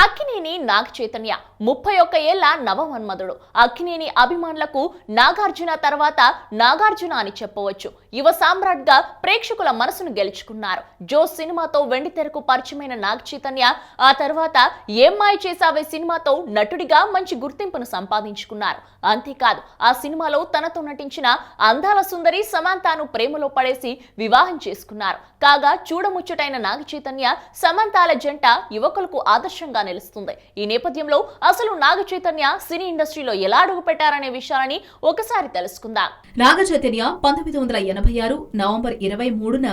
అక్కినేని నాగ చైతన్య 31 ఏళ్ల నవమన్మధుడు. అక్కినేని అభిమానులకు నాగార్జున తర్వాత నాగార్జున అని చెప్పవచ్చు. యువ సామ్రాట్ గా ప్రేక్షకుల మనసును గెలుచుకున్నారు. జోస్ సినిమాతో వెండితెరకు పరిచయమైన నాగ చైతన్య ఆ తర్వాత ఏం మాయ చేసావే సినిమాతో నటుడిగా మంచి గుర్తింపును సంపాదించుకున్నారు. అంతేకాదు ఆ సినిమాలో తనతో నటించిన అందాల సుందరి సమంతను ప్రేమలో పడేసి వివాహం చేసుకున్నారు. కాగా చూడముచ్చటైన నాగ చైతన్య సమంతాల జంట యువకులకు ఆదర్శంగా నిలుస్తుంది. ఈ నేపథ్యంలో అసలు నాగ చైతన్య సినీ ఇండస్ట్రీలో ఎలా అడుగు పెట్టారనే విషయాలని ఒకసారి తెలుసుకుందాం. నాగ చైతన్య 1986 నవంబర్ 23న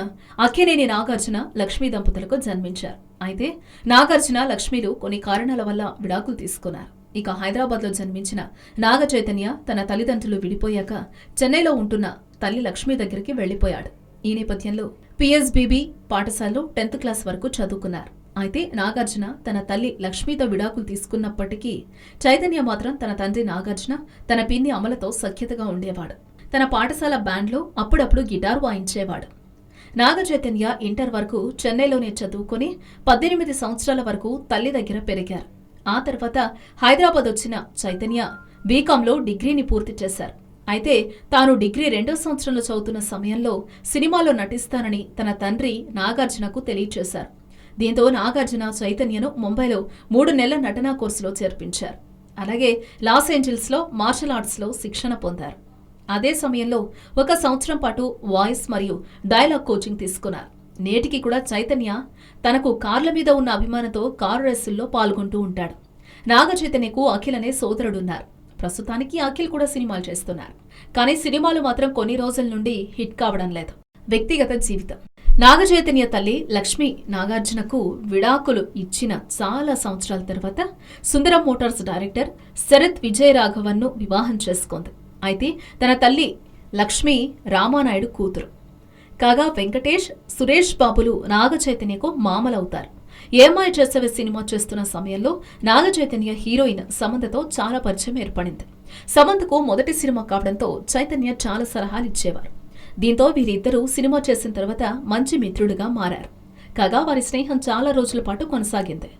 అక్కినేని నాగార్జున లక్ష్మీ దంపతులకు జన్మించారు. అయితే నాగార్జున లక్ష్మీలు కొన్ని కారణాల వల్ల విడాకులు తీసుకున్నారు. ఇక హైదరాబాద్ లో జన్మించిన నాగ చైతన్య తన తల్లిదండ్రులు విడిపోయాక చెన్నైలో ఉంటున్న తల్లి లక్ష్మీ దగ్గరికి వెళ్లిపోయాడు. ఈ నేపథ్యంలో పిఎస్బిబి పాఠశాలలో 10th క్లాస్ వరకు చదువుకున్నారు. అయితే నాగార్జున తన తల్లి లక్ష్మీతో విడాకులు తీసుకున్నప్పటికీ చైతన్య మాత్రం తన తండ్రి నాగార్జున తన పిన్ని అమలతో సఖ్యతగా ఉండేవాడు. తన పాఠశాల బ్యాండ్లో అప్పుడప్పుడు గిటార్ వాయించేవాడు. నాగ చైతన్య ఇంటర్ వరకు చెన్నైలోనే చదువుకుని 18 సంవత్సరాల వరకు తల్లి దగ్గర పెరిగారు. ఆ తర్వాత హైదరాబాద్ వచ్చిన చైతన్య బీకాంలో డిగ్రీని పూర్తి చేశారు. అయితే తాను డిగ్రీ 2వ సంవత్సరంలో చదువుతున్న సమయంలో సినిమాలో నటిస్తానని తన తండ్రి నాగార్జునకు తెలియచేశారు. దీంతో నాగార్జున చైతన్యను ముంబైలో 3 నెలల నటనా కోర్సులో చేర్పించారు. అలాగే లాస్ ఏంజల్స్లో మార్షల్ ఆర్ట్స్లో శిక్షణ పొందారు. అదే సమయంలో 1 సంవత్సరం పాటు వాయిస్ మరియు డైలాగ్ కోచింగ్ తీసుకున్నారు. నేటికి కూడా చైతన్య తనకు కార్ల మీద ఉన్న అభిమానంతో కారు రేసుల్లో పాల్గొంటూ ఉంటాడు. నాగ చైతన్యకు అఖిల్ అనే సోదరుడున్నారు. ప్రస్తుతానికి అఖిల్ కూడా సినిమాలు చేస్తున్నారు. కానీ సినిమాలు మాత్రం కొన్ని రోజుల నుండి హిట్ కావడం లేదు. వ్యక్తిగత జీవితం. నాగ చైతన్య తల్లి లక్ష్మి నాగార్జునకు విడాకులు ఇచ్చిన చాలా సంవత్సరాల తర్వాత సుందరం మోటార్స్ డైరెక్టర్ శరత్ విజయ రాఘవన్ను వివాహం చేసుకుంది. అయితే తన తల్లి లక్ష్మి రామానాయుడు కూతురు. కాగా వెంకటేష్, సురేష్ బాబులు నాగ చైతన్యకు మామలవుతారు. ఏమాయ చేసవే సినిమా చేస్తున్న సమయంలో నాగ చైతన్య హీరోయిన్ సమంతతో చాలా పరిచయం ఏర్పడింది. సమంతకు మొదటి సినిమా కావడంతో చైతన్య చాలా సలహాలు ఇచ్చేవారు. దీంతో వీరిద్దరూ సినిమా చేసిన తర్వాత మంచి మిత్రులుగా మారారు. కాగా వారి స్నేహం చాలా రోజుల పాటు కొనసాగింది.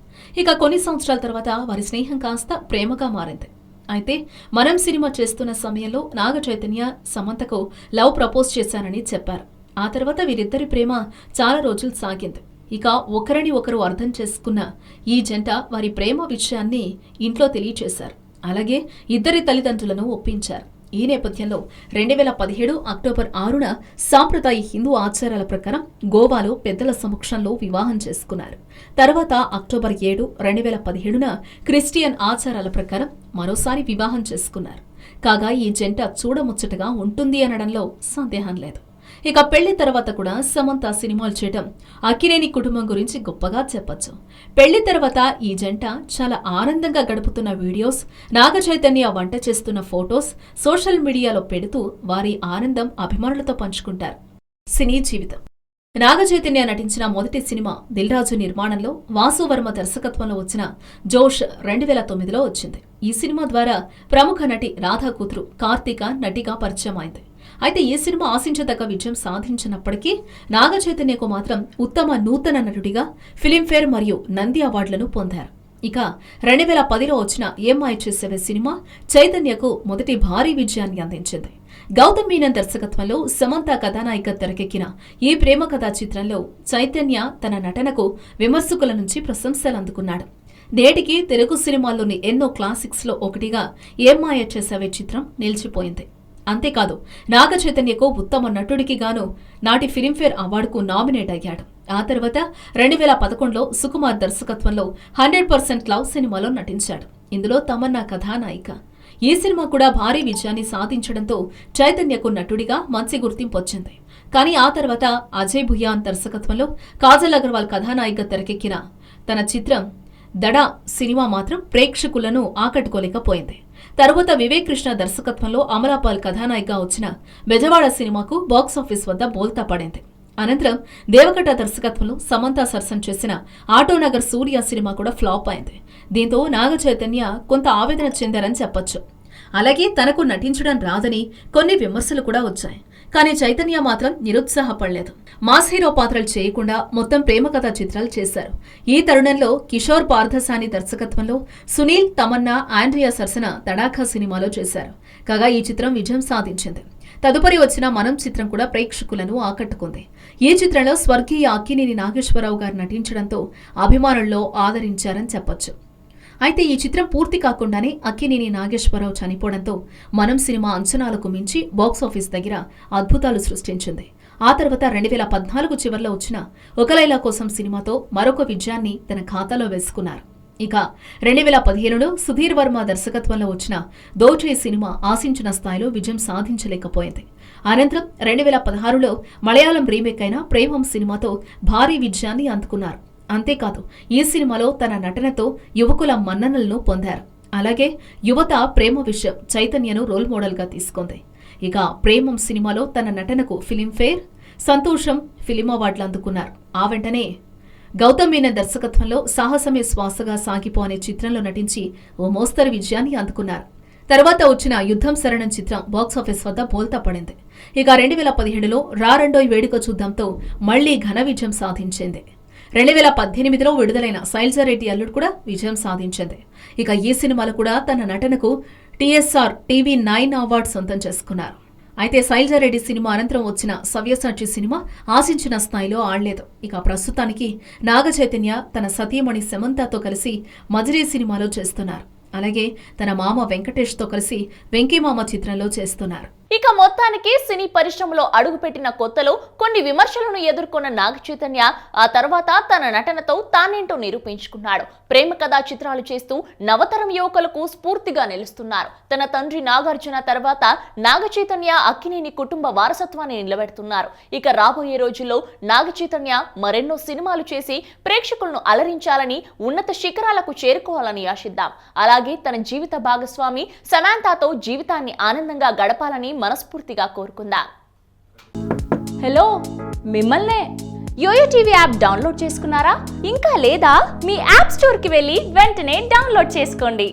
ఇక కొన్ని సంవత్సరాల తర్వాత వారి స్నేహం కాస్త ప్రేమగా మారింది. అయితే మనం సినిమా చేస్తున్న సమయంలో నాగ చైతన్య సమంతకు లవ్ ప్రపోజ్ చేశానని చెప్పారు. ఆ తర్వాత వీరిద్దరి ప్రేమ చాలా రోజులు సాగింది. ఇక ఒకరిని ఒకరు అర్థం చేసుకున్న ఈ జంట వారి ప్రేమ విషయాన్ని ఇంట్లో తెలియచేశారు. అలాగే ఇద్దరి తల్లిదండ్రులను ఒప్పించారు. ఈ నేపథ్యంలో 2017 అక్టోబర్ 6న సాంప్రదాయ హిందూ ఆచారాల ప్రకారం గోవాలో పెద్దల సమక్షంలో వివాహం చేసుకున్నారు. తర్వాత అక్టోబర్ 7, 2017న క్రిస్టియన్ ఆచారాల ప్రకారం మరోసారి వివాహం చేసుకున్నారు. కాగా ఈ జంట చూడముచ్చటగా ఉంటుంది అనడంలో సందేహం లేదు. ఇక పెళ్లి తర్వాత కూడా సమంత సినిమాలు చేయడం అక్కినేని కుటుంబం గురించి గొప్పగా చెప్పొచ్చు. పెళ్లి తర్వాత ఈ జంట చాలా ఆనందంగా గడుపుతున్న వీడియోస్, నాగ చైతన్య వంట చేస్తున్న ఫోటోస్ సోషల్ మీడియాలో పెడుతూ వారి ఆనందం అభిమానులతో పంచుకుంటారు. సినీ జీవితం. నాగ చైతన్య నటించిన మొదటి సినిమా దిల్ రాజు నిర్మాణంలో వాసు వర్మ దర్శకత్వంలో వచ్చిన జోష్ 2009లో వచ్చింది. ఈ సినిమా ద్వారా ప్రముఖ నటి రాధా కూతురు కార్తీక నటిగా పరిచయం అయింది. అయితే ఈ సినిమా ఆశించదగ్గ విజయం సాధించినప్పటికీ నాగ చైతన్యకు మాత్రం ఉత్తమ నూతన నటుడిగా ఫిలింఫేర్ మరియు నంది అవార్డులను పొందారు. ఇక 2010లో వచ్చిన ఏం మాయ చేసేవే సినిమా చైతన్యకు మొదటి భారీ విజయాన్ని అందించింది. గౌతమ్ మీనన్ దర్శకత్వంలో సమంత కథానాయిక తెరకెక్కిన ఈ ప్రేమ కథా చిత్రంలో చైతన్య తన నటనకు విమర్శకుల నుంచి ప్రశంసలు అందుకున్నాడు. నేటికి తెలుగు సినిమాల్లోని ఎన్నో క్లాసిక్స్లో ఒకటిగా ఏం మాయ చేసేవే చిత్రం నిలిచిపోయింది. అంతేకాదు నాగ చైతన్యకు ఉత్తమ నటుడికి గాను నాటి ఫిలింఫేర్ అవార్డుకు నామినేట్ అయ్యాడు. ఆ తర్వాత 2011లో సుకుమార్ దర్శకత్వంలో 100% లవ్ సినిమాలో నటించాడు. ఇందులో తమన్నా కథానాయిక. ఈ సినిమా కూడా భారీ విజయాన్ని సాధించడంతో చైతన్యకు నటుడిగా మంచి గుర్తింపు వచ్చింది. కానీ ఆ తర్వాత అజయ్ భుయాన్ దర్శకత్వంలో కాజల్ అగర్వాల్ కథానాయిక తెరకెక్కిన తన చిత్రం దడా సినిమా మాత్రం ప్రేక్షకులను ఆకట్టుకోలేకపోయింది. తరువాత వివేక్ కృష్ణ దర్శకత్వంలో అమలాపాల్ కథానాయికగా వచ్చిన బెజవాడ సినిమాకు బాక్సాఫీస్ వద్ద బోల్తా పడింది. అనంతరం దేవకట దర్శకత్వంలో సమంత సరసన చేసిన ఆటోనగర్ సూర్య సినిమా కూడా ఫ్లాప్ అయింది. దీంతో నాగ చైతన్య కొంత ఆవేదన చెందారని చెప్పొచ్చు. అలాగే తనకు నటించడం రాదని కొన్ని విమర్శలు కూడా వచ్చాయి. కానీ చైతన్య మాత్రం నిరుత్సాహపడలేదు. మాస్ హీరో పాత్రలు చేయకుండా మొత్తం ప్రేమ కథా చిత్రాలు చేశారు. ఈ తరుణంలో కిషోర్ పార్థసాని దర్శకత్వంలో సునీల్, తమన్నా, ఆండ్రియా సరసన తడాఖా సినిమాలో చేశారు. కాగా ఈ చిత్రం విజయం సాధించింది. తదుపరి వచ్చిన మనం చిత్రం కూడా ప్రేక్షకులను ఆకట్టుకుంది. ఈ చిత్రంలో స్వర్గీయ అక్కినేని నాగేశ్వరరావు గారు నటించడంతో అభిమానుల్లో ఆదరించారని చెప్పొచ్చు. అయితే ఈ చిత్రం పూర్తి కాకుండానే అక్కినేని నాగేశ్వరరావు చనిపోవడంతో మనం సినిమా అంచనాలకు మించి బాక్సాఫీస్ దగ్గర అద్భుతాలు సృష్టించింది. ఆ తర్వాత 2014 చివర్లో వచ్చిన ఒక లైలా కోసం సినిమాతో మరొక విజయాన్ని తన ఖాతాలో వేసుకున్నారు. ఇక 2015లో సుధీర్ వర్మ దర్శకత్వంలో వచ్చిన దోచే సినిమా ఆశించిన స్థాయిలో విజయం సాధించలేకపోయింది. అనంతరం 2016లో మలయాళం రీమేక్ అయిన ప్రేమం సినిమాతో భారీ విజయాన్ని అందుకున్నారు. అంతేకాదు ఈ సినిమాలో తన నటనతో యువకుల మన్ననలను పొందారు. అలాగే యువత ప్రేమ విషయం చైతన్యను రోల్ మోడల్గా తీసుకుంది. ఇక ప్రేమం సినిమాలో తన నటనకు ఫిలింఫేర్, సంతోషం ఫిలిం అవార్డులు అందుకున్నారు. ఆ వెంటనే గౌతమ్ మీనన్ దర్శకత్వంలో సాహసమే శ్వాసగా సాగిపో అనే చిత్రంలో నటించి ఓ మోస్తరు విజయాన్ని అందుకున్నారు. తర్వాత వచ్చిన యుద్ధం శరణం చిత్రం బాక్సాఫీస్ వద్ద బోల్తా పడింది. ఇక 2017లో రెండోయి వేడుక చూద్దాంతో మళ్లీ ఘన విజయం సాధించింది. 2018లో విడుదలైన శైలజారెడ్డి అల్లుడు కూడా విజయం సాధించింది. ఇక ఈ సినిమాలు కూడా తన నటనకు TSR TV 9 అవార్డు సొంతం చేసుకున్నారు. అయితే శైలజారెడ్డి సినిమా అనంతరం వచ్చిన సవ్యసాచి సినిమా ఆశించిన స్థాయిలో ఆడలేదు. ఇక ప్రస్తుతానికి నాగ చైతన్య తన సతీమణి సమంతతో కలిసి మజిలీ సినిమాలో చేస్తున్నారు. అలాగే తన మామ వెంకటేష్తో కలిసి వెంకీమామ చిత్రంలో చేస్తున్నారు. ఇక మొత్తానికి సినీ పరిశ్రమలో అడుగుపెట్టిన కొత్తలో కొన్ని విమర్శలను ఎదుర్కొన్న నాగ చైతన్య ఆ తర్వాత తన నటనతో తానేంటో నిరూపించుకున్నాడు. ప్రేమ కథా చిత్రాలు చేస్తూ నవతరం యువకులకు స్ఫూర్తిగా నిలుస్తున్నారు. తన తండ్రి నాగార్జున తర్వాత నాగ చైతన్య అక్కినేని కుటుంబ వారసత్వాన్ని నిలబెడుతున్నారు. ఇక రాబోయే రోజుల్లో నాగ చైతన్య మరెన్నో సినిమాలు చేసి ప్రేక్షకులను అలరించాలని, ఉన్నత శిఖరాలకు చేరుకోవాలని ఆశిద్దాం. అలాగే తన జీవిత భాగస్వామి సమాంతాతో జీవితాన్ని ఆనందంగా గడపాలని మనస్ఫూర్తిగా కోరుకుందాం. హలో, మిమ్మల్నే. యోయో టీవీ యాప్ డౌన్లోడ్ చేసుకున్నారా? ఇంకా లేదా? మీ యాప్ స్టోర్కి వెళ్ళి వెంటనే డౌన్లోడ్ చేసుకోండి.